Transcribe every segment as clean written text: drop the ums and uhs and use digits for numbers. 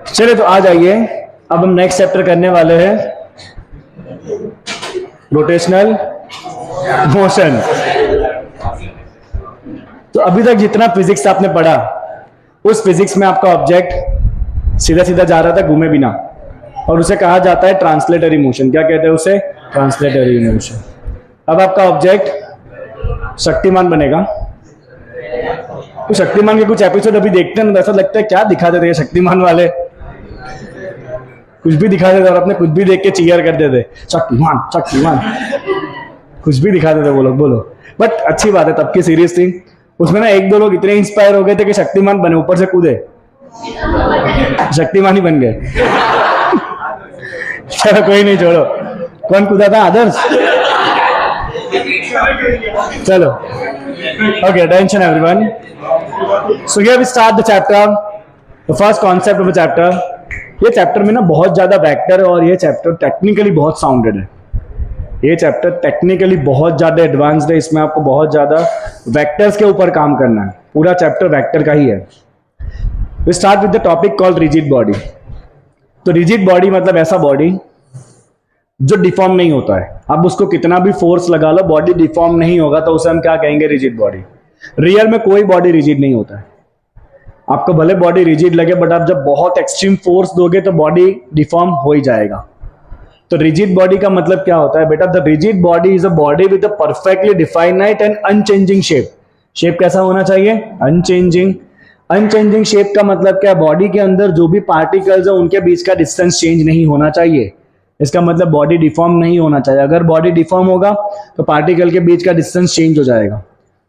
चलिए तो आ जाइए, अब हम नेक्स्ट चैप्टर करने वाले हैं रोटेशनल मोशन। तो अभी तक जितना फिजिक्स आपने पढ़ा उस फिजिक्स में आपका ऑब्जेक्ट सीधा सीधा जा रहा था घूमे बिना, और उसे कहा जाता है ट्रांसलेटरी मोशन। क्या कहते हैं उसे? Translatory motion. अब आपका ऑब्जेक्ट शक्तिमान बनेगा। तो शक्तिमान के कुछ एपिसोड अभी देखते हैं ना, ऐसा लगता है क्या दिखा देते हैं शक्तिमान वाले, कुछ भी दिखा देते और अपने कुछ भी देख के चीयर कर देते, शक्तिमान शक्तिमान, कुछ भी दिखा देते वो लोग। बोलो, बट अच्छी बात है, तब की सीरीज थी, उसमें ना एक दो लोग इतने इंस्पायर हो गए थे कि शक्तिमान बने, ऊपर से कूदे शक्तिमान ही बन गए। चलो कोई नहीं, छोड़ो। कौन कूदा था? आदर्श। चलो, okay, attention everyone. So here we start the chapter, the first concept of the chapter. ये चैप्टर में ना बहुत ज्यादा वेक्टर है और ये चैप्टर टेक्निकली बहुत साउंडेड है। ये चैप्टर टेक्निकली बहुत ज्यादा एडवांस्ड है, इसमें आपको बहुत ज्यादा वेक्टर्स के ऊपर काम करना है। पूरा चैप्टर वेक्टर का ही है। We start with the topic called rigid body. तो रिजिड बॉडी मतलब ऐसा बॉडी जो डिफॉर्म नहीं होता है। अब उसको कितना भी फोर्स लगा लो, बॉडी डिफॉर्म नहीं होगा, तो उसे हम क्या कहेंगे? Rigid body. रियल में कोई बॉडी रिजिड नहीं होता है। आपको भले बॉडी रिजिड लगे, बट आप जब बहुत एक्सट्रीम फोर्स दोगे तो बॉडी डिफॉर्म हो ही जाएगा। तो रिजिड बॉडी का मतलब क्या होता है बेटा? The rigid body is a body with a perfectly definite and unchanging shape. Shape कैसा होना चाहिए? अनचेंजिंग। अनचेंजिंग शेप का मतलब क्या? बॉडी के अंदर जो भी पार्टिकल्स है उनके बीच का डिस्टेंस चेंज नहीं होना चाहिए। इसका मतलब बॉडी डिफॉर्म नहीं होना चाहिए। अगर बॉडी डिफॉर्म होगा तो पार्टिकल के बीच का डिस्टेंस चेंज हो जाएगा।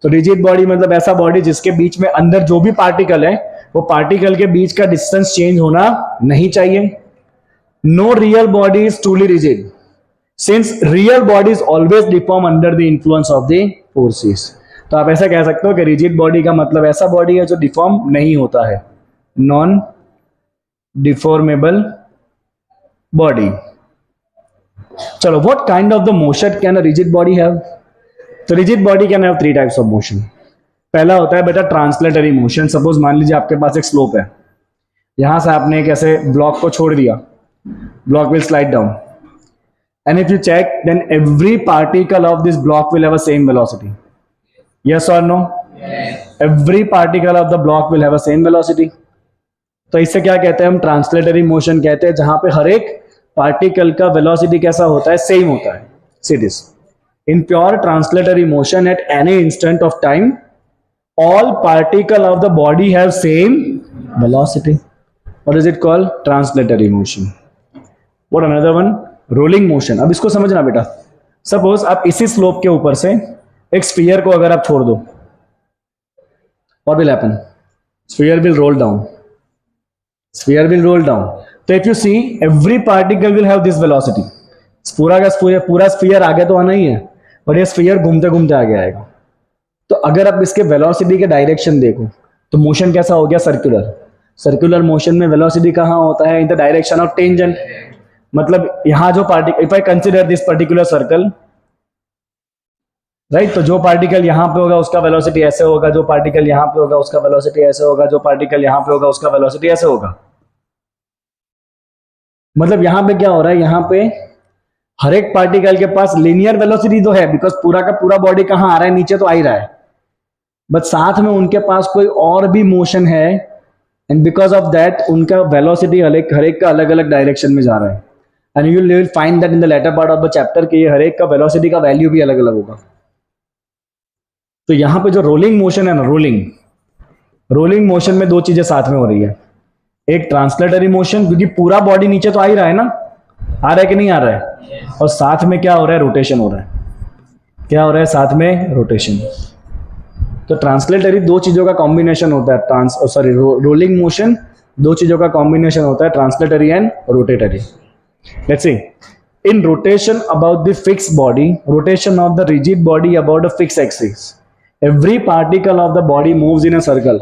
तो रिजिड बॉडी मतलब ऐसा बॉडी जिसके बीच में अंदर जो भी पार्टिकल है वो पार्टिकल के बीच का डिस्टेंस चेंज होना नहीं चाहिए। No real body is truly rigid since real body is always deform under the influence of the forces. तो आप ऐसा कह सकते हो कि रिजिड बॉडी का मतलब ऐसा बॉडी है जो डिफॉर्म नहीं होता है, नॉन डिफॉर्मेबल बॉडी। चलो, what kind of the motion can a rigid body have? तो rigid body can have three types of motion. पहला होता है बेटा ट्रांसलेटरी मोशन। सपोज मान लीजिए आपके पास एक स्लोप है, यहां से आपने एक ऐसे ब्लॉक को छोड़ दिया, block will slide down, and if you check then every particle of this block will have a same velocity. Yes और no? Every particle of the block will have a same velocity. तो इससे क्या कहते हैं हम? Translatory motion कहते हैं, जहां पे हर एक पार्टिकल का वेलोसिटी कैसा होता है? सेम होता है। See this. In pure translatory motion at any instant of time, all particle of the body have same velocity. What is it called? Translatory motion. What another one? Rolling motion. अब इसको समझना बेटा। Suppose आप इसी slope के ऊपर से एक स्फीयर को अगर आप छोड़ दो, what will happen? Sphere will roll down. Sphere will roll down. तो if you see, every particle will have this velocity. पूरा का पूरा स्फीयर आगे तो आना ही है, और ये स्फीयर घूमते घूमते आगे आएगा। तो अगर आप इसके वेलोसिटी के डायरेक्शन देखो तो मोशन कैसा हो गया? सर्कुलर। सर्कुलर मोशन में वेलोसिटी कहाँ होता है? In the direction of tangent. मतलब यहां जो particle, if I consider this particular circle, right, तो जो पार्टिकल यहां पे होगा उसका वेलोसिटी ऐसे होगा, जो पार्टिकल यहां पे होगा उसका वेलोसिटी ऐसे होगा, जो पार्टिकल यहां पे होगा उसका वेलोसिटी ऐसे होगा। मतलब यहां पे क्या हो रहा है? यहां पे हर एक पार्टिकल के पास लीनियर वेलोसिटी तो है, बिकॉज पूरा का पूरा बॉडी कहां आ रहा है? नीचे तो आ ही रहा है, बट साथ में उनके पास कोई और भी मोशन है, एंड बिकॉज ऑफ दैट उनका वेलोसिटी हर एक का अलग अलग डायरेक्शन में जा रहा है। And you will find that in the latter part of the chapter कि ये हर एक का वेलोसिटी का वैल्यू भी अलग अलग होगा। तो यहां पे जो रोलिंग मोशन है ना, रोलिंग मोशन में दो चीजें साथ में हो रही है। एक ट्रांसलेटरी मोशन, क्योंकि पूरा बॉडी नीचे तो आ ही रहा है ना, आ रहा है कि नहीं आ रहा है, और साथ में क्या हो रहा है? रोटेशन हो रहा है। क्या हो रहा है? साथ में रोटेशन। तो ट्रांसलेटरी दो चीजों का कॉम्बिनेशन होता है। रोलिंग मोशन दो चीजों का कॉम्बिनेशन होता है, translatory and rotatory. Let's see, in rotation about the fix body, rotation of the rigid body about a fix axis, every particle of the body moves in a circle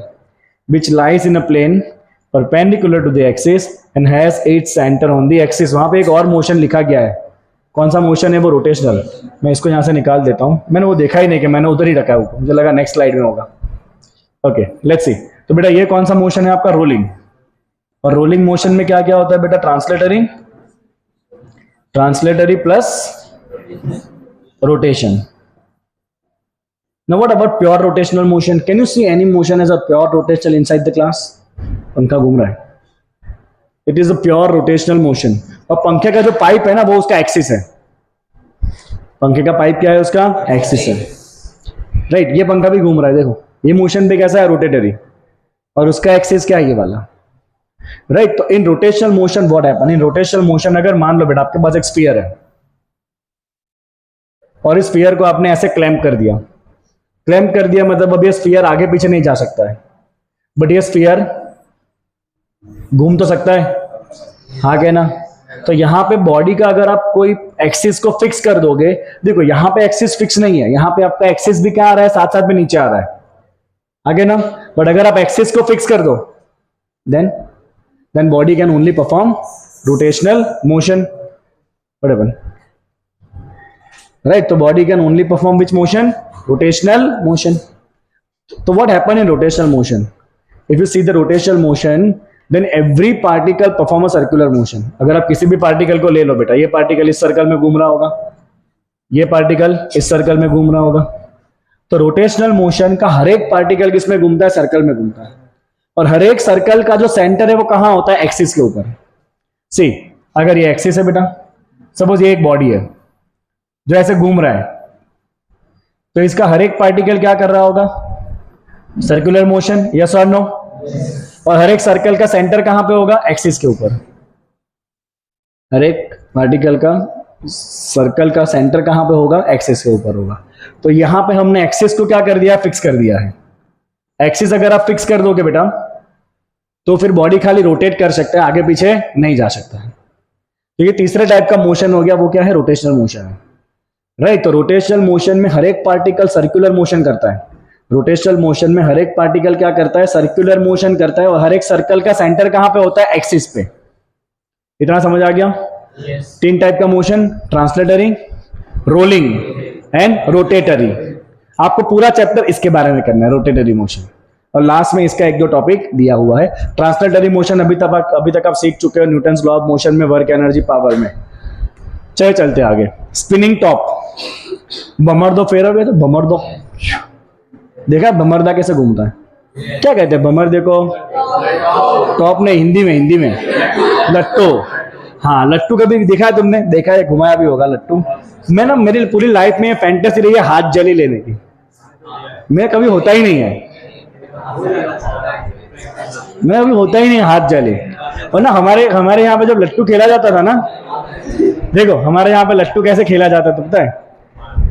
which lies in a plane perpendicular to the axis and has its center on the axis। वहां पे एक और motion लिखा गया है, कौन सा motion है वो? रोटेशनल। मैं इसको यहां से निकाल देता हूं, मैंने वो देखा ही नहीं कि मैंने उधर ही रखा है ऊपर, मुझे लगा नेक्स्ट स्लाइड में होगा। Okay, let's see. तो बेटा ये कौन सा मोशन है आपका? रोलिंग। और रोलिंग मोशन में क्या क्या होता है बेटा? Translatory plus rotation. Now what about pure rotational motion? Can you see any motion as a pure rotational inside the class? पंखा घूम रहा है. It is a pure rotational motion. और पंखे का जो पाइप है ना वो उसका एक्सिस है. पंखे का पाइप क्या है? उसका एक्सिस है. राइट ये पंखा भी घूम रहा है. देखो ये मोशन भी कैसा है? रोटेटरी. और उसका एक्सिस क्या है? ये वाला. राइट तो in rotational motion what happen? In rotational motion अगर मान लो बेटा आपके पास एक स्फीयर है और इस स्फीयर को आपने ऐसे क्लैंप कर दिया. क्लैंप कर दिया मतलब अब ये स्फीयर आगे पीछे नहीं जा सकता है, बट ये स्फीयर घूम तो सकता है. हाँ क्या ना? तो यहां पे बॉडी का अगर आप कोई एक्सिस को फिक्स कर दोगे, देखो यहां पे एक्सिस फिक्स नहीं है, यहां पे आपका एक्सिस भी क्या आ रहा है? साथ साथ में नीचे आ रहा है. आगे ना? बट अगर आप एक्सिस को फिक्स कर दो then body can only perform rotational motion. Right तो body can only perform which motion? rotational motion. So what happen in rotational motion? If you see the rotational motion, then every particle perform a circular motion. अगर आप किसी भी particle को ले लो बेटा, ये particle इस सर्कल में घूम रहा होगा, ये पार्टिकल इस सर्कल में घूम रहा होगा. तो रोटेशनल मोशन का हर एक पार्टिकल किसमें घूमता है? सर्कल में घूमता है. और हर एक सर्कल का जो सेंटर है वो कहां होता है? एक्सिस के ऊपर. सी अगर ये एक्सिस है बेटा, सपोज ये एक बॉडी है जो ऐसे घूम रहा है, तो इसका हर एक पार्टिकल क्या कर रहा होगा? Circular motion. यस और नो? और हर एक सर्कल का सेंटर कहां पे होगा? एक्सिस के ऊपर. हर एक पार्टिकल का सर्कल का सेंटर कहां पे होगा? एक्सिस के ऊपर होगा. तो यहां पे हमने एक्सिस को क्या कर दिया? फिक्स कर दिया है. एक्सिस अगर आप फिक्स कर दोगे बेटा तो फिर बॉडी खाली रोटेट कर सकता है, आगे पीछे नहीं जा सकता है. तो ये तीसरे टाइप का मोशन हो गया, वो क्या है? रोटेशनल मोशन है. राइट तो रोटेशनल मोशन में हर एक पार्टिकल सर्कुलर मोशन करता है. रोटेशनल मोशन में हर एक पार्टिकल क्या करता है? सर्कुलर मोशन करता है. और हर एक सर्कल का सेंटर कहां पे होता है? एक्सिस पे. इतना समझ आ गया? तीन टाइप का motion, translatory, rolling and rotatory. आपको पूरा चैप्टर इसके बारे में करना है, रोटेटरी मोशन. और लास्ट में इसका एक दो टॉपिक दिया हुआ है. ट्रांसलेटरी मोशन अभी तक आप सीख चुके हो न्यूटन्स लॉ ऑफ मोशन में, वर्क एनर्जी पावर में. चलते आगे. स्पिनिंग टॉप, बमर्दो फेरोगे तो बमर्दो देखा बमर्दा कैसे घूमता है? क्या कहते हैं बमर्दे को? टॉप ने हिंदी में लट्टू. हाँ लट्टू कभी देखा है तुमने? देखा है, घुमाया भी होगा लट्टू. मैं ना मेरी पूरी लाइफ में फैंटेसी रही है हाथ जली लेने की. मैं कभी होता ही नहीं है, मैं कभी होता ही नहीं हाथ जली. और ना हमारे यहाँ पे जब लट्टू खेला जाता था ना, देखो हमारे यहाँ पे लट्टू कैसे खेला जाता था पता है?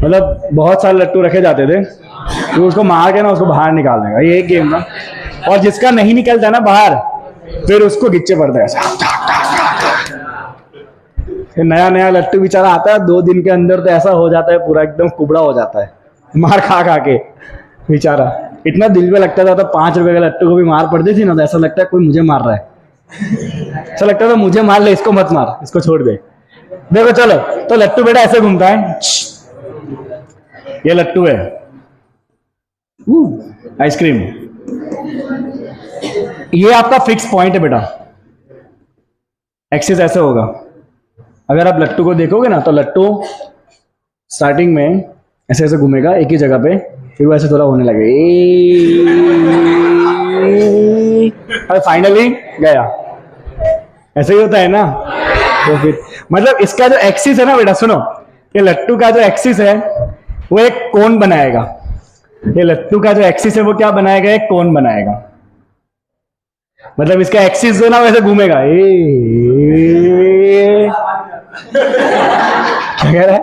मतलब बहुत सारे लट्टू रखे जाते थे, तो उसको मार के ना उसको बाहर निकालने का, ये एक गेम ना. और जिसका नहीं निकलता ना बाहर, फिर उसको गिच्चे पड़ता है. फिर नया लट्टू बेचारा आता है, 2 दिन के अंदर तो ऐसा हो जाता है पूरा एकदम कुबड़ा हो जाता है, मार खा के बेचारा. इतना दिल पे लगता था. तो 5 रुपए का लट्टू को भी मार पड़ती थी ना, तो ऐसा लगता है कोई मुझे मार रहा है. ऐसा लगता था मुझे मार ले, इसको मत मार, इसको छोड़ दे. देखो चलो, तो लट्टू बेटा ऐसे घूमता है. ये लट्टू है, आइसक्रीम. ये आपका फिक्स पॉइंट है बेटा. एक्सिस ऐसे होगा. अगर आप लट्टू को देखोगे ना, तो लट्टू स्टार्टिंग में ऐसे ऐसे घूमेगा एक ही जगह पे, फिर वो ऐसे थोड़ा होने लगे, और फाइनली गया. ऐसे ही होता है ना. तो फिर मतलब इसका जो एक्सिस है ना बेटा, सुनो, ये लट्टू का जो एक्सिस है वो एक कोन बनाएगा. ये लट्टू का जो एक्सिस है वो क्या बनाएगा? एक कोन बनाएगा. मतलब इसका एक्सिस जो ना वैसे घूमेगा. क्या कह रहा है?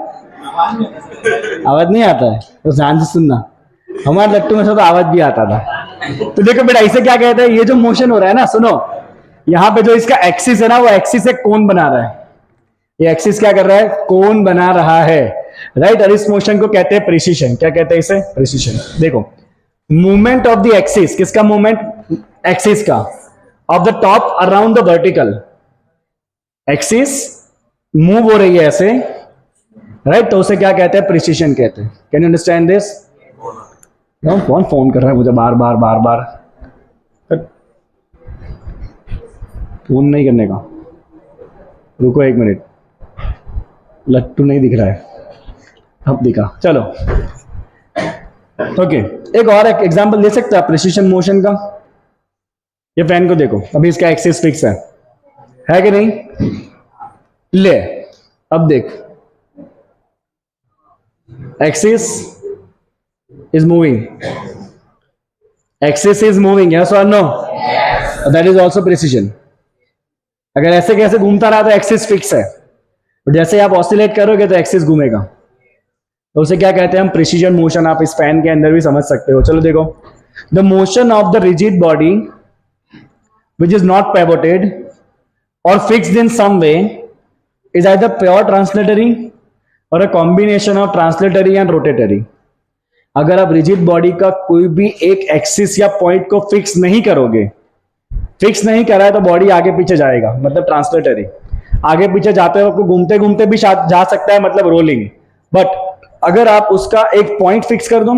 आवाज नहीं आता है तो ध्यान से सुनना. हमारे लट्टू में से तो आवाज भी आता था. तो देखो बेटा इसे क्या कहते हैं? ये जो मोशन हो रहा है ना, सुनो, यहाँ पे जो इसका एक्सिस है ना, वो एक्सिस एक कोन बना रहा है. ये एक्सिस क्या कर रहा है? कोन बना रहा है. राइट और इस मोशन को कहते हैं प्रिसिशन. क्या कहते हैं इसे? प्रिसिशन. देखो मूवमेंट ऑफ द एक्सिस, किसका मूवमेंट? एक्सिस का. Of the top around the vertical. Axis move हो रही है ऐसे, राइट, तो उसे क्या कहते हैं? प्रिसिशन कहते हैं. Can you understand this? कौन फोन कर रहा है मुझे बार बार? फोन नहीं करने का, रुको 1 मिनट, लट्टू नहीं दिख रहा है, अब दिखा, चलो ओके। एक और एग्जांपल दे सकते हैं प्रिसिशन मोशन का। ये फैन को देखो, अभी इसका एक्सिस फिक्स है कि नहीं? ले, अब देख, axis is moving, axis is moving, yes और no? That is also precision. अगर ऐसे कैसे घूमता रहा तो एक्सिस फिक्स है, तो जैसे आप ऑसिलेट करोगे तो एक्सिस घूमेगा, तो उसे क्या कहते हैं हम? Precision motion. आप इस फैन के अंदर भी समझ सकते हो। चलो देखो, the motion of the rigid body which is not pivoted or fixed in some way is either pure translatory or a combination of translatory and rotatory. अगर आप रिजिड बॉडी का कोई भी एक एक्सिस या पॉइंट को फिक्स नहीं करोगे, फिक्स नहीं करा है तो बॉडी आगे पीछे जाएगा, मतलब ट्रांसलेटरी। आगे पीछे जाते वक्त घूमते घूमते भी जा सकता है, मतलब रोलिंग। बट अगर आप उसका एक पॉइंट फिक्स कर दो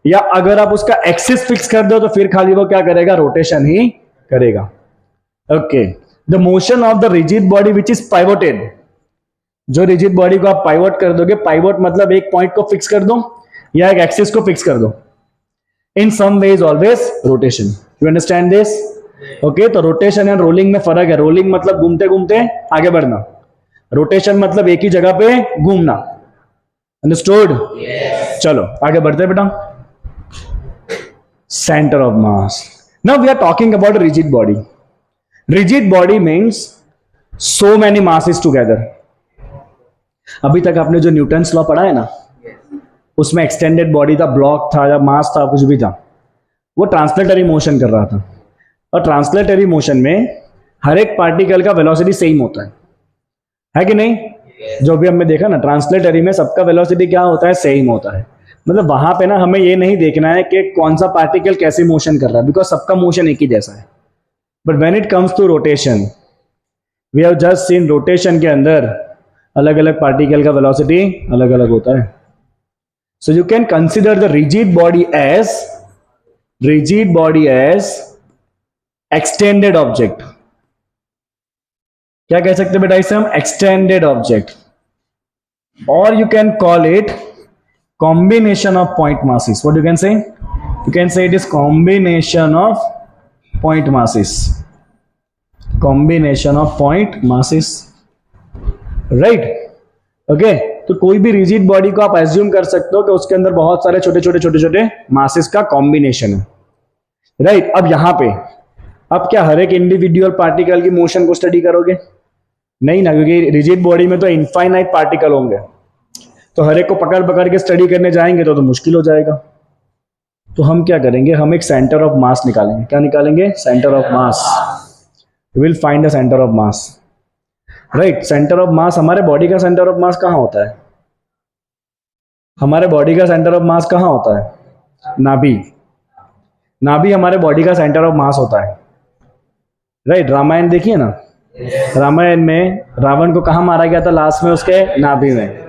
या अगर आप उसका एक्सिस फिक्स कर दो तो फिर खाली वो क्या करेगा? रोटेशन ही करेगा। Okay, the motion of the rigid body which is pivoted, जो रिजिड बॉडी को आप पाइवोट कर दोगे, पाइवोट मतलब एक पॉइंट को फिक्स कर दो या एक एक्सिस को फिक्स कर दो, in some way is always rotation. You understand this? Okay, तो रोटेशन एंड रोलिंग में फर्क है। रोलिंग मतलब घूमते घूमते आगे बढ़ना, रोटेशन मतलब एक ही जगह पे घूमना। अंडरस्टूड? चलो आगे बढ़ते बेटा। Centre of mass. Now we are talking about rigid body. Rigid body means so many masses together. अभी तक आपने जो न्यूटन्स लॉ पढ़ा है ना, उसमें एक्सटेंडेड बॉडी था, ब्लॉक था या मास था, कुछ भी था, वो ट्रांसलेटरी मोशन कर रहा था। और ट्रांसलेटरी मोशन में हर एक पार्टिकल का वेलोसिटी सेम होता है कि नहीं? जो भी हमने देखा ना, ट्रांसलेटरी में सबका वेलोसिटी क्या होता है? सेम होता है। मतलब वहां पे ना हमें ये नहीं देखना है कि कौन सा पार्टिकल कैसे मोशन कर रहा है, बिकॉज सबका मोशन एक ही जैसा है। But when it comes to rotation, we have just seen rotation के अंदर अलग अलग पार्टिकल का वेलोसिटी अलग अलग होता है। So you can consider the rigid body as extended object. क्या कह सकते बेटा इसे हम? Extended object. और you can call it combination of point masses. What you can say? You can say it is combination of point masses. Combination of point masses. Right? Okay? तो कोई भी रिजिड बॉडी को आप assume कर सकते हो कि उसके अंदर बहुत सारे छोटे छोटे मासेस का कॉम्बिनेशन है। राइट? अब यहां पे अब क्या हर एक इंडिविजुअल पार्टिकल की मोशन को स्टडी करोगे? नहीं ना, क्योंकि रिजिड बॉडी में तो इनफाइनाइट पार्टिकल होंगे, तो हर एक को पकड़ पकड़ के स्टडी करने जाएंगे तो मुश्किल हो जाएगा। तो हम क्या करेंगे? हम एक सेंटर ऑफ मास निकालेंगे। क्या निकालेंगे? Centre of mass. We will find the centre of mass. Right? Centre of mass, हमारे बॉडी का सेंटर ऑफ मास कहां होता है? हमारे बॉडी का सेंटर ऑफ मास कहां होता है? नाभि। नाभि हमारे बॉडी का सेंटर ऑफ मास होता है। राइट? रामायण देखिए ना, रामायण में रावण को कहां मारा गया था? लास्ट में उसके नाभि में।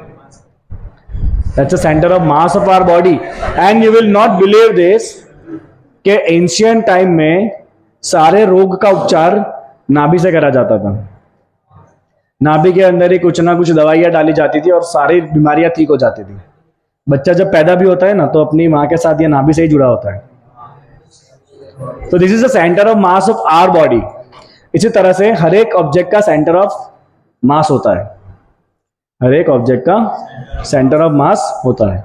That's the center of mass of our body. And you will not believe this कि एंशियंट टाइम में सारे रोग का उपचार नाभि से करा जाता था। नाभि के अंदर ही कुछ ना कुछ दवाइयां डाली जाती थी और सारी बीमारियां ठीक हो जाती थी। बच्चा जब पैदा भी होता है ना तो अपनी माँ के साथ ये नाभि से ही जुड़ा होता है। तो this is the centre of mass of our body. इसी तरह से हर एक ऑब्जेक्ट का सेंटर ऑफ मास होता है। हर एक ऑब्जेक्ट का सेंटर ऑफ मास होता है।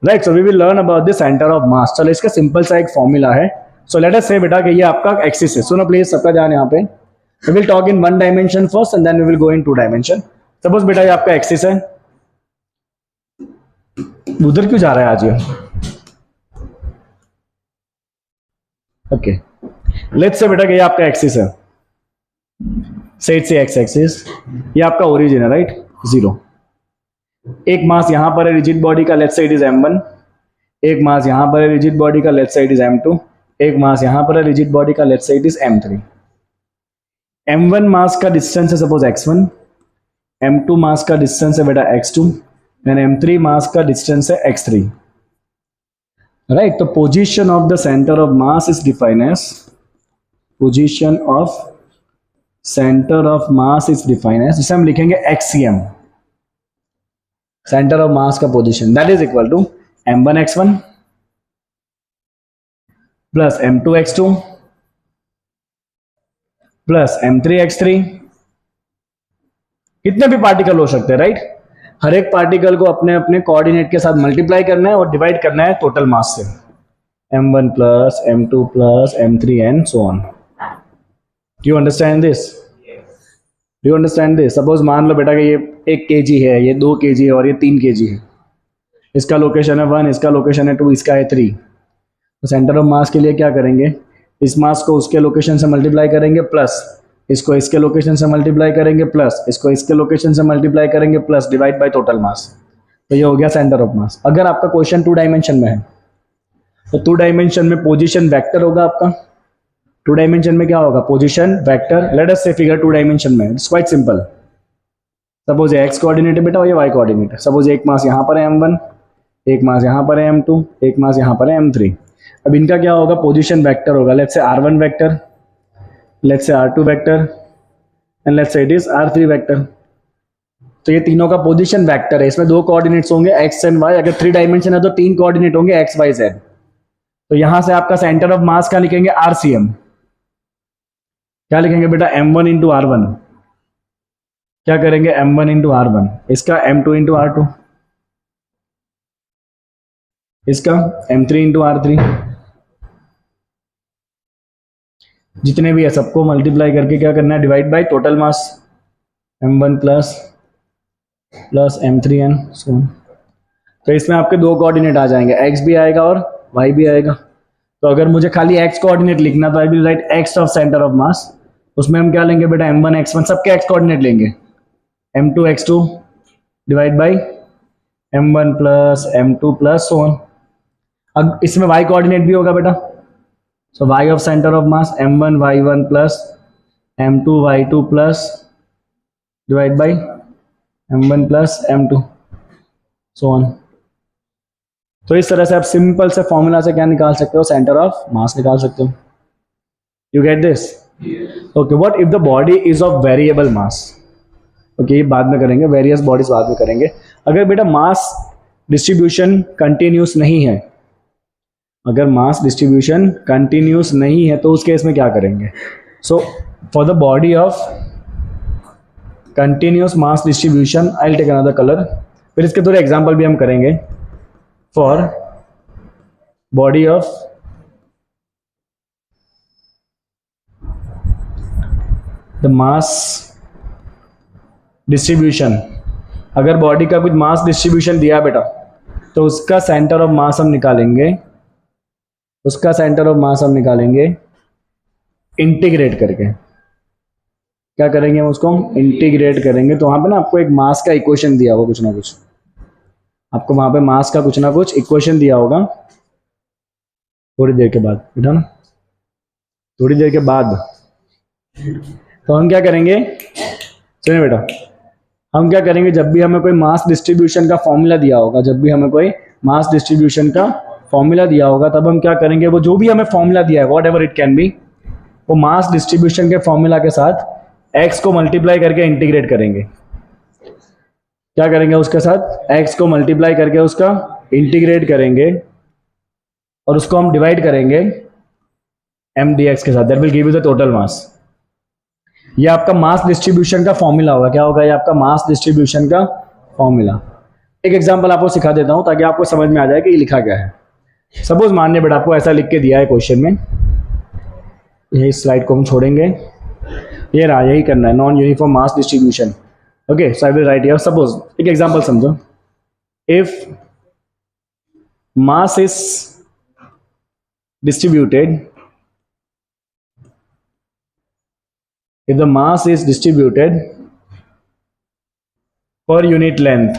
Right? So we will learn about the centre of mass. चलो इसका सिंपल सा एक फॉर्मूला है। सो लेट अस से बेटा कि ये आपका एक्सिस है। सुनो प्लीज, सबका ध्यान यहाँ पे। We will talk in 1 dimension first and then we will go in 2 dimension. Suppose बेटा ये आपका एक्सिस है। उधर क्यों जा रहा है आज ये? ओके, लेट्स से बेटा कि ये आपका एक्सिस है। सेट से एक्स एक्सिस, ये आपका ओरिजिन है। राइट? 0। एक मास यहां पर है रिजिड बॉडी का, let's say it is m1। एक मास यहां पर है रिजिड बॉडी का, let's say it is m2। एक मास यहां पर है रिजिड बॉडी का, let's say it is m3। m1 मास का डिस्टेंस है सपोज x1, m2 मास का डिस्टेंस है बेटा x2 एंड m3 मास का डिस्टेंस है x3। राइट? तो position of the centre of mass is defined as position of centre of mass is defined as, जिसे हम लिखेंगे एक्सीएम, सेंटर ऑफ मास का position, that is equal to m1x1 plus m2x2 plus m3x3। कितने भी particle हो सकते हैं, right? हर एक पार्टिकल को अपने अपने कोऑर्डिनेट के साथ मल्टीप्लाई करना है और डिवाइड करना है टोटल मास से, m1 plus m2 plus m3 and so on. Do you understand this? Do you understand this? Suppose मान लो बेटा कि ये 1 kg है, ये 2 kg है और ये 3 kg है। इसका लोकेशन है 1, इसका लोकेशन है 2, इसका है 3। तो सेंटर ऑफ मास के लिए क्या करेंगे, इस मास को उसके लोकेशन से मल्टीप्लाई करेंगे प्लस इसको इसके लोकेशन से मल्टीप्लाई करेंगे प्लस इसको इसके लोकेशन से मल्टीप्लाई करेंगे plus divide by total mass. तो ये हो गया सेंटर ऑफ मास। अगर आपका क्वेश्चन 2 डायमेंशन में है तो 2 डायमेंशन में पोजीशन वेक्टर होगा आपका। 2 डायमेंशन में क्या होगा, पोजीशन वेक्टर। लेट अस से फिगर 2 डायमेंशन में, इट्स क्वाइट सिंपल। सपोज ये एक्स कोऑर्डिनेट है बेटा और ये वाई कोऑर्डिनेट है। सपोज एक मास यहाँ पर है m1, एक मास यहाँ पर है m2, एक मास यहाँ पर है m3। अब इनका क्या होगा, पोजीशन वेक्टर होगा। Let's say r1 vector, let's say r2 vector and let's say it is r3 vector. तो ये तीनों का पोजीशन वेक्टर है। इसमें 2 कोऑर्डिनेट्स होंगे x एंड y। अगर 3 डायमेंशन है तो 3 कोऑर्डिनेट होंगे x, y, z। तो यहां से आपका सेंटर ऑफ मास का लिखेंगे RCM। क्या लिखेंगे बेटा, m1 इंटू r1। क्या करेंगे, m1 इंटू r1, इसका m2 इंटू r2, इसका m3 इंटू r3। जितने भी है सबको मल्टीप्लाई करके क्या करना है, divide by total mass, m1 plus m3 and so on. तो इसमें आपके 2 कोऑर्डिनेट आ जाएंगे, x भी आएगा और y भी आएगा। तो अगर मुझे खाली x कोऑर्डिनेट लिखना तो आई will right x of centre of मास। उसमें हम क्या लेंगे बेटा, m1 x1 सबके x कोऑर्डिनेट लेंगे, m2 x2 divide by m1 plus m2 plus so on. अब इसमें y कोऑर्डिनेट भी होगा बेटा। सो y of centre of mass m1 y1 plus m2 y2 plus divide by m1 plus m2 so on. तो इस तरह से आप सिंपल से फॉर्मूला से क्या निकाल सकते हो, सेंटर ऑफ मास निकाल सकते हो। You get this? Okay, what if the body is of variable mass? Okay, ये बाद में करेंगे, वेरियस बॉडीज बाद में करेंगे। अगर बेटा मास डिस्ट्रीब्यूशन कंटिन्यूस नहीं है, अगर मास डिस्ट्रीब्यूशन कंटिन्यूस नहीं है तो उस केस में क्या करेंगे? So for the body of continuous mass distribution I will take another colour. फिर इसके थोड़े एग्जांपल भी हम करेंगे। For body of the mass distribution, अगर बॉडी का कुछ मास डिस्ट्रीब्यूशन दिया बेटा तो उसका सेंटर ऑफ मास हम निकालेंगे, उसका सेंटर ऑफ मास हम निकालेंगे इंटीग्रेट करके। क्या करेंगे हम उसको, इंटीग्रेट करेंगे। तो वहां पे ना आपको एक मास का इक्वेशन दिया होगा, कुछ ना कुछ आपको वहां पे मास का कुछ ना कुछ इक्वेशन दिया होगा थोड़ी देर के बाद, बेटा ना थोड़ी देर के बाद। तो हम क्या करेंगे, सुनिए बेटा, हम क्या करेंगे, जब भी हमें कोई मास डिस्ट्रीब्यूशन का फॉर्मूला दिया होगा, जब भी हमें कोई मास डिस्ट्रीब्यूशन का फॉर्मूला दिया होगा तब हम क्या करेंगे, वो जो भी हमें फॉर्मूला दिया है what ever it can be, वो मास डिस्ट्रीब्यूशन के फॉर्मूला के साथ x को मल्टीप्लाई करके इंटीग्रेट करेंगे। क्या करेंगे, उसके साथ x को मल्टीप्लाई करके उसका इंटीग्रेट करेंगे और उसको हम डिवाइड करेंगे m dx के साथ। That will give you the total mass. ये आपका मास डिस्ट्रीब्यूशन का फॉर्मूला होगा। क्या होगा, ये आपका मास डिस्ट्रीब्यूशन का फॉर्मूला। एक एग्जांपल आपको सिखा देता हूं ताकि आपको समझ में आ जाए कि ये लिखा क्या है। सपोज मानिए बेटा आपको ऐसा लिख के दिया है क्वेश्चन में, यही स्लाइड को हम छोड़ेंगे, ये रहा, यही करना है, non uniform mass distribution. Okay, so I will write here, suppose एक एग्जांपल समझो, if mass is distributed, if the mass is distributed per unit length,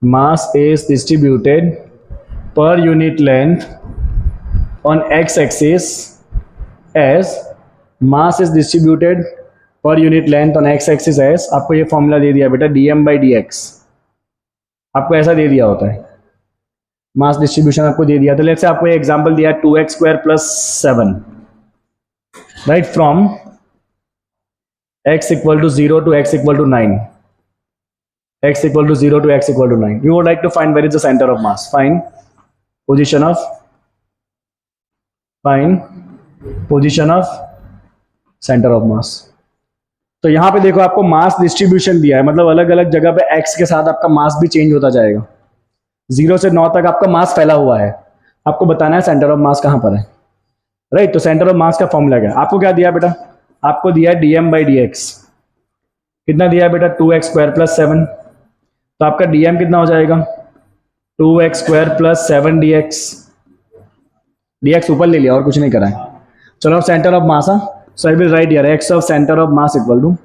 mass is distributed per unit length on x-axis as mass is distributed per unit length on x-axis as, आपको ये formula दे दिया बेटा dm by dx, आपको ऐसा दे दिया होता है, mass distribution आपको दे दिया। तो लेट्स से आपको ये एग्जांपल दिया 2x² + 7, right, from x equal to 0 to x equal to 9. X equal to 0 to x equal to 9. You would like to find where is the center of mass. Find position of center of mass. तो यहां पे देखो आपको mass distribution दिया है, मतलब अलग अलग जगह पे x के साथ आपका मास भी चेंज होता जाएगा। 0 से 9 तक आपका मास फैला हुआ है, आपको बताना है सेंटर ऑफ मास कहां पर है, राइट। तो सेंटर ऑफ मास का फॉर्मूला क्या है, आपको क्या दिया बेटा, आपको दिया है dm बाई dx। कितना दिया है बेटा, 2x स्क्वायर प्लस 7। तो आपका dm कितना हो जाएगा, 2x square plus 7 dx। dx ऊपर ले लिया और कुछ नहीं करा है। चलो अब centre of mass, so I will write here x of centre of mass equal to,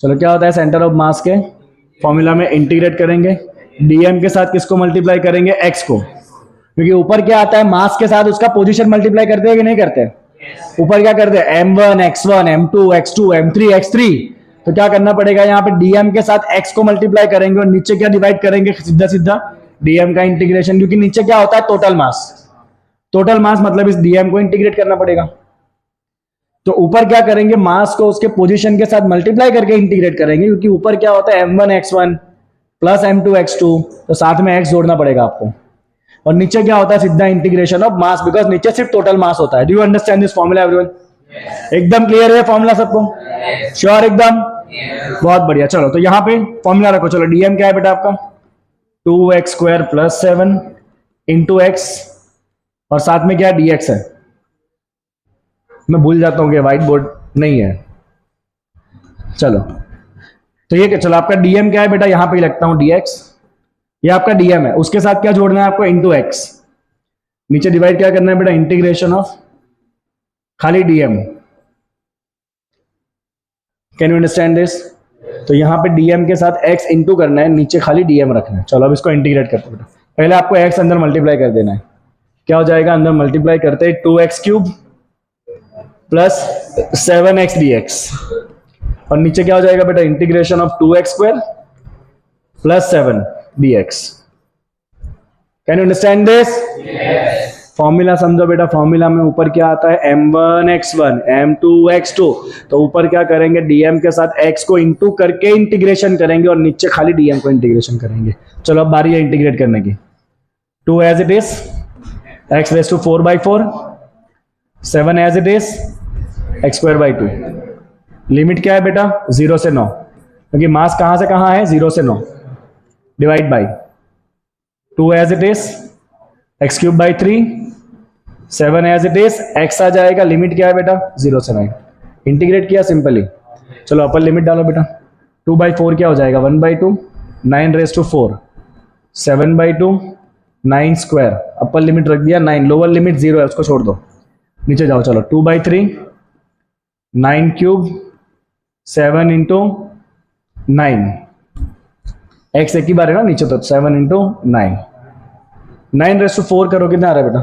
चलो क्या होता है सेंटर ऑफ मास के फॉर्मूला में इंटीग्रेट करेंगे, dm के साथ किसको मल्टीप्लाई करेंगे, x को, क्योंकि ऊपर क्या आता है मास के साथ उसका पोजीशन मल्टीप्लाई करते हैं कि नहीं करते, ऊपर क्या करते हैं m1 x1 m2 x2 m3 x3। तो क्या करना पड़ेगा, यहाँ पे dm के साथ x को मल्टीप्लाई करेंगे और नीचे क्या डिवाइड करेंगे, सीधा सीधा dm का इंटीग्रेशन, क्योंकि नीचे क्या होता है टोटल मास, मतलब इस dm को इंटीग्रेट करना पड़ेगा। तो ऊपर क्या करेंगे, मास को उसके पोजीशन के साथ मल्टीप्लाई करके इंटीग्रेट करेंगे, क्योंकि ऊपर क्या होता है m1 x1 plus m2 x2, तो साथ में x जोड़ना पड़ेगा आपको। और नीचे क्या होता है, सीधा इंटीग्रेशन ऑफ मास, बिकॉज नीचे सिर्फ टोटल मास होता है। Do you understand this formula everyone? एकदम क्लियर है फॉर्मूला सबको, श्योर एकदम, बहुत बढ़िया। चलो तो यहाँ पे फॉर्मूला रखो, चलो dm क्या है बेटा आपका, 2x square plus 7 into x, और साथ में क्या dx है, मैं भूल जाता हूँ कि व्हाइट बोर्ड नहीं है। चलो तो ये चलो आपका dm क्या है बेटा, यहां पे लिखता हूं dx, ये आपका dm है, उसके साथ क्या जोड़ना है आपको, इंटू एक्स, नीचे डिवाइड क्या करना है बेटा, इंटीग्रेशन ऑफ खाली dm। Can you understand this? तो यहां पे dm के साथ x इंटू करना है, नीचे खाली dm रखना है। चलो अब इसको इंटीग्रेट करते हैं बेटा, पहले आपको x अंदर मल्टीप्लाई कर देना है, क्या हो जाएगा, अंदर मल्टीप्लाई करते हैं 2x cube plus 7x dx, और नीचे क्या हो जाएगा बेटा, integration of 2x square plus 7 dx। Can you understand this? Formula समझो बेटा, फॉर्मूला में ऊपर क्या आता है, m1 x1 m2 x2, तो ऊपर क्या करेंगे, dm के साथ x को इंटू करके इंटीग्रेशन करेंगे और नीचे खाली dm को इंटीग्रेशन करेंगे। चलो अब बारी है इंटीग्रेट करने की, 2 as it is x raise to 4/4, 7 as it is x square by 2। Limit क्या है बेटा, 0 से 9, क्योंकि मास कहां से कहां है, 0 से 9, divide by 2 as it is x cube by 3, 7 as it is x आ जाएगा, लिमिट क्या है बेटा, 0 से 9, इंटीग्रेट किया सिंपली। चलो अपर लिमिट डालो बेटा, 2/4 क्या हो जाएगा, 1/2, 9 रेज टू 4, 7/2, 9 स्क्वायर, अपर लिमिट रख दिया 9, लोअर लिमिट 0 है, उसको छोड़ दो, नीचे जाओ। चलो 2/3, 9 क्यूब, 7 इंटू 9, x एक ही बार है ना नीचे, तो 7 इंटू 9, 9 रेज टू 4 करो, कितना आ रहा है बेटा,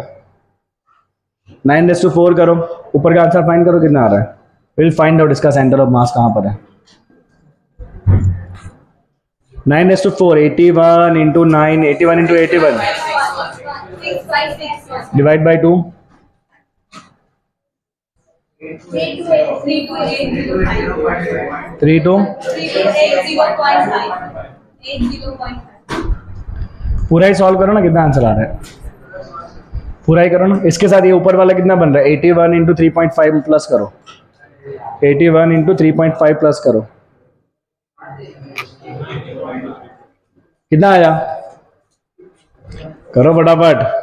9 रेज टू 4 करो, ऊपर का आंसर फाइंड करो कितना आ रहा है, विल फाइंड आउट इसका सेंटर ऑफ मास कहां पर है। 9 raise to 4, 81 into 9, 81 into 81 divide by 2, 3 2 पूरा ही सॉल्व करो ना, कितना आंसर आ रहा है, पूरा ही करो ना। इसके साथ ये ऊपर वाला कितना बन रहा है, 81 इंटू 3.5 प्लस करो, 81 इंटू 3.5 प्लस करो, कितना आया, करो फटाफट।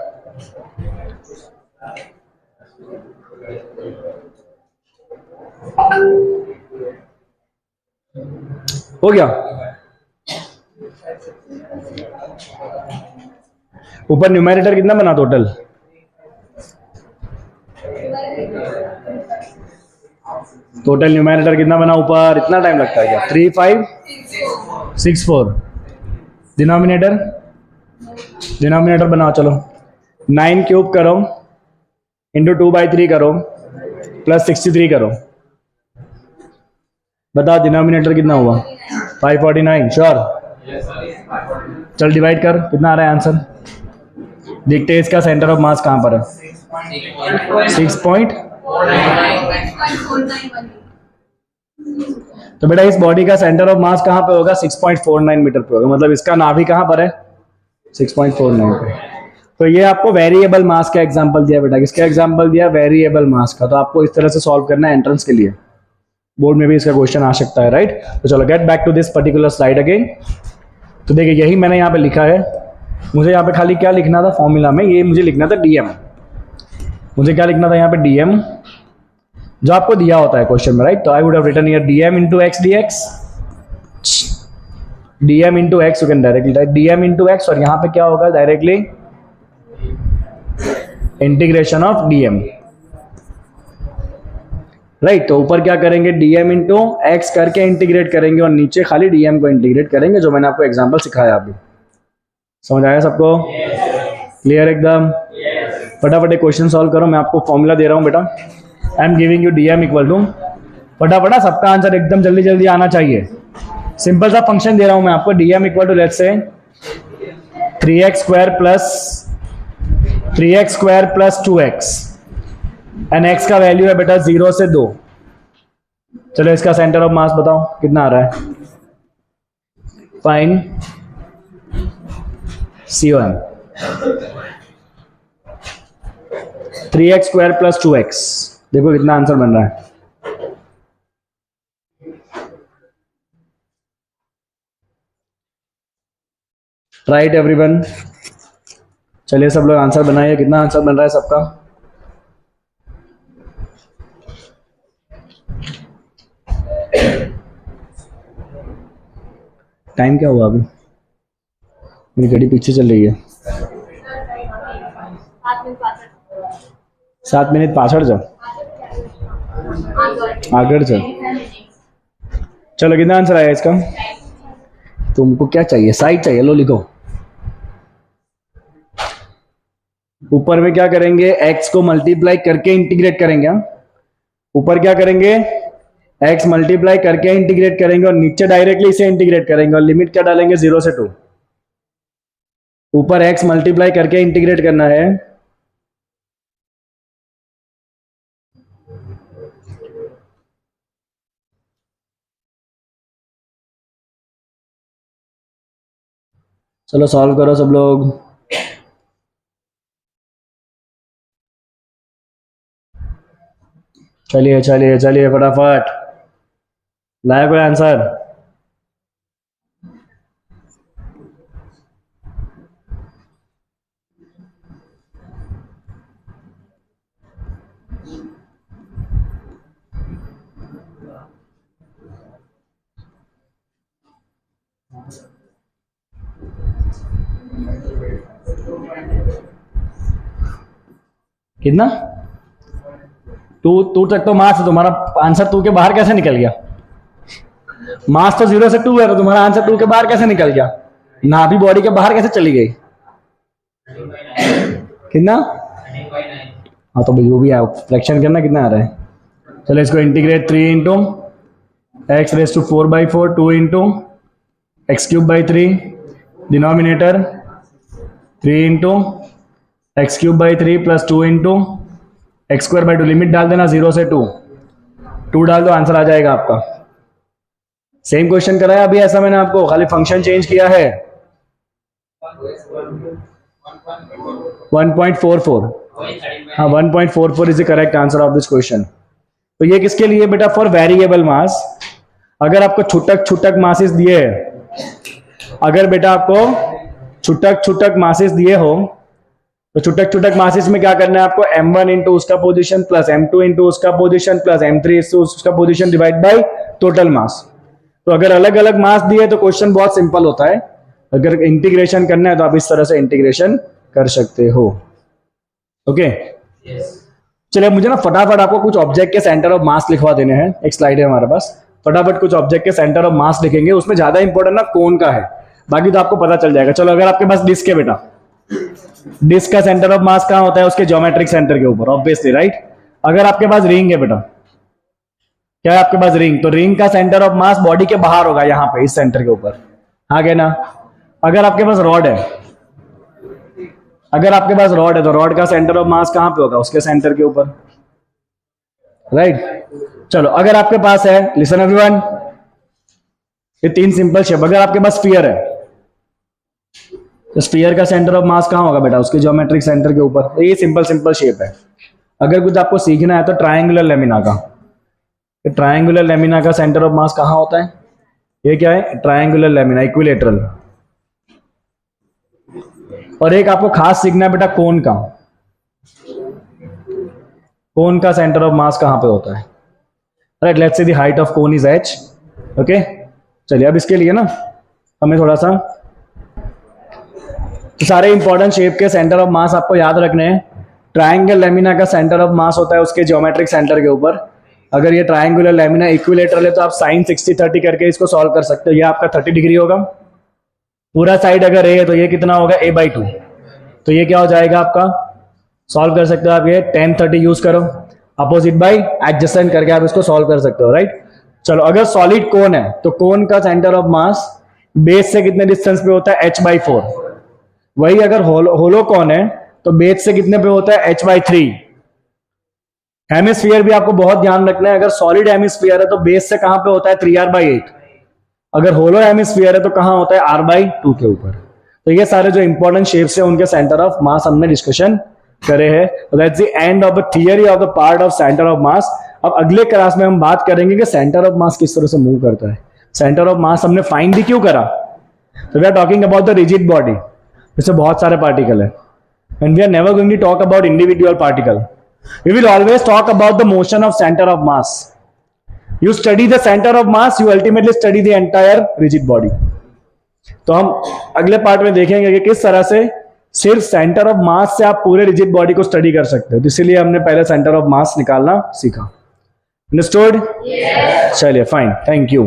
हो गया, ऊपर न्यूमेरेटर कितना बना टोटल, न्यूमेरेटर कितना बना ऊपर, इतना टाइम लगता है क्या, 3564। डिनोमिनेटर बनाओ, चलो 9 क्यूब करो इंटू 2/3 करो प्लस 63 करो, बताओ डिनोमिनेटर कितना हुआ, 549, श्योर। चल डिवाइड कर, कितना आ रहा है आंसर, देखते हैं इसका सेंटर ऑफ मास कहां पर है, 6 पॉइंट तो बेटा इस बॉडी का सेंटर ऑफ मास कहां पे होगा? 6.49 मीटर पे होगा, मतलब इसका नाभि कहां पर है? 6.49 पे। तो ये आपको वेरिएबल मास का एग्जांपल दिया बेटा। किसका एग्जांपल दिया? वेरिएबल मास का। तो आपको इस तरह से सॉल्व करना है एंट्रेंस के लिए, बोर्ड में भी इसका क्वेश्चन आ सकता है, राइट। तो चलो get back to this particular slide again. तो देखिए यही मैंने यहाँ पे लिखा है। मुझे यहाँ पे खाली क्या लिखना था फॉर्मूला में? ये मुझे लिखना था डीएम। मुझे क्या लिखना था यहाँ पे? डीएम, जो आपको दिया होता है क्वेश्चन में, राइट। तो I would have written here dm into x d x, dm into x, you can directly write dm into x, और यहाँ पे क्या होगा? Directly integration of dm, right. तो ऊपर क्या करेंगे? डीएम इंटू एक्स करके इंटीग्रेट करेंगे, और नीचे खाली डीएम को इंटीग्रेट करेंगे, जो मैंने आपको एग्जांपल सिखाया अभी। समझ आया सबको? क्लियर एकदम? फटाफट एक क्वेश्चन सॉल्व करो। मैं आपको फॉर्मूला दे रहा हूं बेटा। I am giving you dm equal to, फटाफट सबका आंसर एकदम जल्दी जल्दी आना चाहिए। सिंपल सा फंक्शन दे रहा हूं मैं आपको। DM equal to let's say 3x square plus 2x, and x का वैल्यू है बेटा 0 से 2। चलो इसका सेंटर ऑफ मास बताओ कितना आ रहा है? Fine C1, 3x square plus 2x, देखो कितना आंसर बन रहा है। राइट एवरीवन, चलिए सब लोग आंसर बनाइए। कितना आंसर बन रहा है सबका? टाइम क्या हुआ अभी? मेरी घड़ी पीछे चल रही है। 7 मिनट 65 जाओ आगे चल। चलो कितना आंसर आया इसका? तुमको क्या चाहिए? साइड चाहिए? लो लिखो। ऊपर में क्या करेंगे? x को मल्टीप्लाई करके इंटीग्रेट करेंगे। ऊपर क्या करेंगे? x मल्टीप्लाई करके इंटीग्रेट करेंगे, और नीचे डायरेक्टली इसे इंटीग्रेट करेंगे, और लिमिट क्या डालेंगे? 0 से 2। ऊपर x मल्टीप्लाई करके इंटीग्रेट करना है, चलो सॉल्व करो सब लोग। चलिए चलिए चलिए फटाफट, लाया कोई आंसर? कितना? टू तक तो मास है तुम्हारा, आंसर 2 के बाहर कैसे निकल गया? मास तो 0 से 2 है, तो तुम्हारा आंसर 2 के बाहर कैसे निकल गया? नाभि बॉडी के बाहर कैसे चली गई? कितना? हाँ तो भाई वो भी फ्रैक्शन करना, कितना आ रहा है? चलो इसको integrate 3 into x raise to 4/4, 2 into x cube by 3, denominator 3 into x cube by 3 plus 2 into x square by 2। Limit डाल देना 0 से 2 डाल दो, आंसर आ जाएगा आपका। सेम क्वेश्चन कराया अभी ऐसा मैंने आपको, खाली फंक्शन चेंज किया है। 1.44, हाँ 1.44 is the correct answer of this question. तो ये किसके लिए बेटा? फॉर वेरिएबल मास। अगर आपको छुटक छुटक मासेस दिए, अगर बेटा आपको छुटक छुटक मासेस दिए हो, तो छुटक छुटक मासेस में क्या करना है आपको? m1 इंटू उसका पोजीशन प्लस m2 इंटू उसका पोजीशन प्लस m3 इंटू उसका position divide by total mass. तो अगर अलग अलग मास दिए तो क्वेश्चन बहुत सिंपल होता है। अगर इंटीग्रेशन करना है तो आप इस तरह से इंटीग्रेशन कर सकते हो। ओके चलिए, मुझे ना फटाफट आपको कुछ ऑब्जेक्ट के सेंटर ऑफ मास लिखवा देने हैं। एक स्लाइड है हमारे पास, फटाफट कुछ ऑब्जेक्ट के सेंटर ऑफ मास लिखेंगे। उसमें ज्यादा इंपॉर्टेंट ना कोन का है, बाकी तो आपको पता चल जाएगा। चलो अगर आपके पास डिस्क है बेटा, डिस्क का सेंटर ऑफ मास कहां होता है? उसके ज्योमेट्रिक सेंटर के ऊपर, ऑब्वियसली राइट। अगर आपके पास रिंग है बेटा, क्या है आपके पास? रिंग। तो रिंग का सेंटर ऑफ मास बॉडी के बाहर होगा, यहां पे इस सेंटर के ऊपर, आगे ना। अगर आपके पास रॉड है, अगर आपके पास रॉड है तो रॉड का सेंटर ऑफ मास कहां पे होगा? उसके सेंटर के ऊपर, राइट। चलो अगर आपके पास है, लिसन एवरीवन, ये 3 सिंपल शेप, अगर आपके पास स्फीयर है तो स्फीयर का सेंटर ऑफ मास कहां होगा बेटा? उसके ज्योमेट्रिक सेंटर के ऊपर। तो ये सिंपल सिंपल शेप है। अगर कुछ आपको सीखना है तो ट्रायंगुलर लेमिना का, ट्रायंगुलर लेमिना का सेंटर ऑफ मास कहां होता है? ये क्या है? Triangular lamina, equilateral. और एक आपको खास सीखना है बेटा कोन का, कोन का सेंटर ऑफ मास कहां पे होता है? Right, let's say the height of cone is h। Okay, चलिए अब इसके लिए ना हमें थोड़ा सा, तो सारे इंपॉर्टेंट शेप के सेंटर ऑफ मास आपको याद रखने हैं। ट्रायंगल लेमिना का सेंटर ऑफ मास होता है उसके ज्योमेट्रिक सेंटर के ऊपर। अगर ये ट्रायंगुलर लेमिना इक्विलेटरल है तो आप साइन 60-30 करके इसको सॉल्व कर सकते हो। ये आपका 30 डिग्री होगा। पूरा साइड अगर ए है तो ये कितना होगा? a/2। तो ये क्या हो जाएगा आपका? सॉल्व कर सकते हो आप, ये tan 30 यूज करो, अपोजिट बाई एडजेसेंट करके आप इसको सॉल्व कर सकते हो। राइट, चलो अगर सॉलिड कोन है तो कोन का सेंटर ऑफ मास बेस से कितने डिस्टेंस पे होता है? h/4। वही अगर होलो कोन है तो बेस से कितने पे होता है? h/3। हेमिस्फीयर भी आपको बहुत ध्यान रखना है। अगर सॉलिड हेमिस्फीयर है तो बेस से कहां पे होता है? 3r/8। अगर होलो हेमिस्फीयर है तो कहां होता है? r/2 के ऊपर। तो ये सारे जो इंपॉर्टेंट शेप्स है उनके सेंटर ऑफ मास हमने डिस्कशन करे हैं। That's the end of the theory of the part of centre of मास। अब अगले क्लास में हम बात करेंगे कि सेंटर ऑफ मास किस तरह से मूव करता है। सेंटर ऑफ मास हमने फाइंड भी क्यों करा? तो we are talking about the rigid body, इसमें बहुत सारे पार्टिकल है, and we are never going to talk about individual particle. We will always talk about the motion of center of mass. You study the center of mass, you ultimately study the entire rigid body. तो हम अगले part में देखेंगे कि किस तरह से सिर्फ सेंटर ऑफ मास से आप पूरे रिजिड बॉडी को स्टडी कर सकते हो। तो इसीलिए हमने पहले सेंटर ऑफ मास निकालना सीखा। अंडरस्टूड? चलिए फाइन, थैंक यू।